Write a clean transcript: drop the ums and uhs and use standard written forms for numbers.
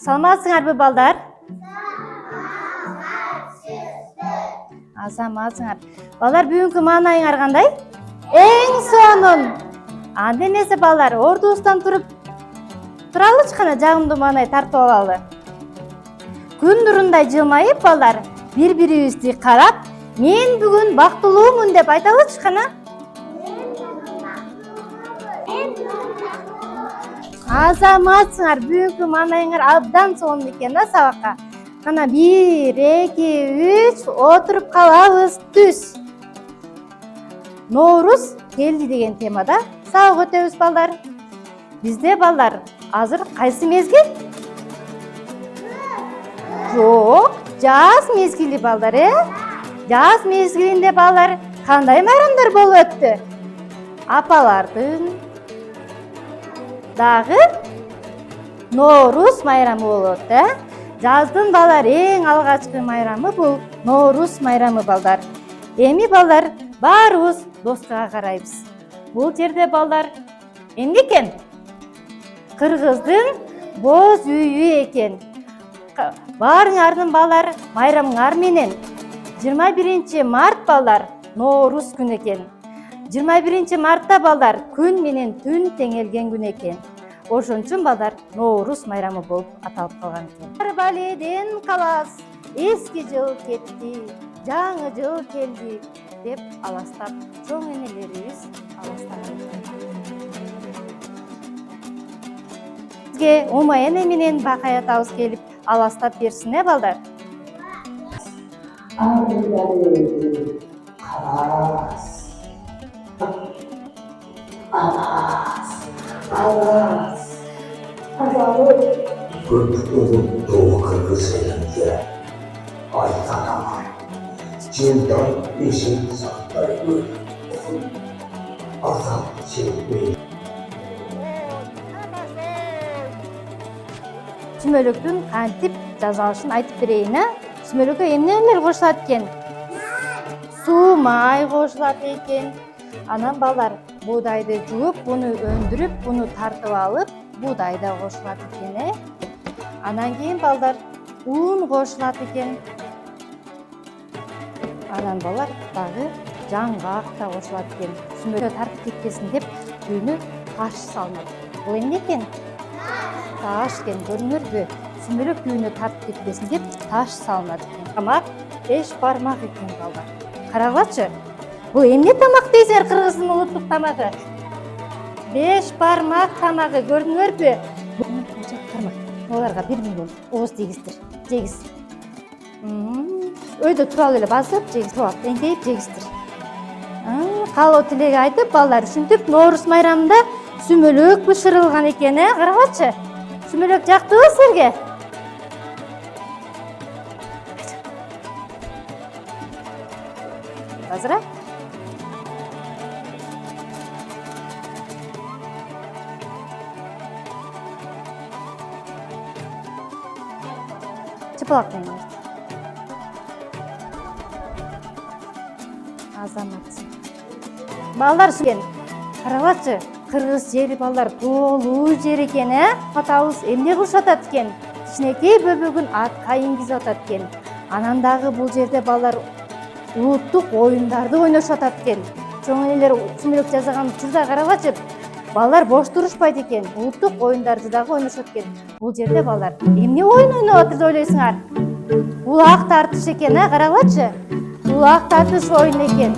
Саламатсыңарбы балдар? Саламатсыңар. Балдар, бүгүнкү маанайыңар кандай? Эң сонун. Анда эмесе балдар, ордубуздан туралычы кана жагымдуу маанай тартып алалы. Күн нурундай жылмайып балдар, бири-бирибизди карап, мен бүгүн бактылуумун деп айталычы кана. Азаматсыңар, бүгүнкү маанайыңар абдан сонун экен да сабакка. Кана 1, 2, 3 отуруп калабыз түз. Ноорус келди деген темада сабак өтөбүз балдар. Бизде балдар азыр кайсы мезгил? Жок, жаз мезгили балдар, Жаз мезгилинде балдар кандай майрамдар болуп өттү? Апалардын дагы Ноорус майрамы болот, Жаздын балдар эң алгачкы майрамы бул Ноорус майрамы балдар. Эми балдар баарыбыз достуга карайбыз. Бул жерде балдар эмне экен? Кыргыздын боз үйү экен. Баарыңардын балдар майрамыңар менен 21 март балдар Ноорус күнү экен. 21 мартта балдар күн менен түн теңелген күн экен. Ошон үчүн балдар Ноорус майрамы болуп аталып калган экен. Баледен калас, эски жыл кетти, жаңы жыл келди деп аластап, чоң энелерибиз аластаган. Бизге Умай эне менен Бакай атабыз келип аластап берсин, балдар. Köprünün doğu Kırgız elinde aytanama, cindan eşit saklayı, azap çekmeyi. Сүмөлөктүн кантип жазалышын айтып берейин, Сүмөлөккө эмнелер кошулат экен? Суу, май кошулат экен. Анан балдар буудайды жууп, буну өндүрүп, буну тартып алып, буудай да кошулат экен, Анан кийин балдар ун кошулат экен. Анан балдар дагы жаңгак да кошулат экен. Сүмөлө тартып кетпесин деп күйүнө таш салынат. Бул эмне экен? Таш экен, көрүнөрбү? Сүмөлөк күйүнө тартып кетпесин деп таш салынат экен. Тамак 5 бармак экен балдар. Карагылачы. Бул эмне тамак дейсиңер, кыргыздын улуттук тамагы? 5 бармак тамагы, көрүнөрбү? Оларга 1 миллион ооз жегиздир. Жегиз. Өйдө туралып эле басып, жегиз. Эңкейип жегиздир. Каалоо тилек айтып, балдар ушинтип Ноорус майрамында сүмөлөк бышырылган экен, Карагачы. Сүмөлөк жактыбы силерге? Азыра? Чыпалак менен. Азаматсың. Балдар сүген. Карагачы, кыргыз жери балдар тоолуу жер экен, Атабыз эмне кылышып атат экен? Кичинекей бөбөгүн атка ийгизип атат экен. Анан дагы бул жерде балдар улуттук оюндарды ойношуп атат экен. Чоң энелер сүмөлөк жасаган учурда карагачы, балдар бош турушпайт экен. Улуттук оюндарды дагы ойношот экен. Бул жерде балдар эмне оюн ойноп атыр деп ойлойсуңар? Улак тартыш экен, карагачы. Улак тартыш оюн экен.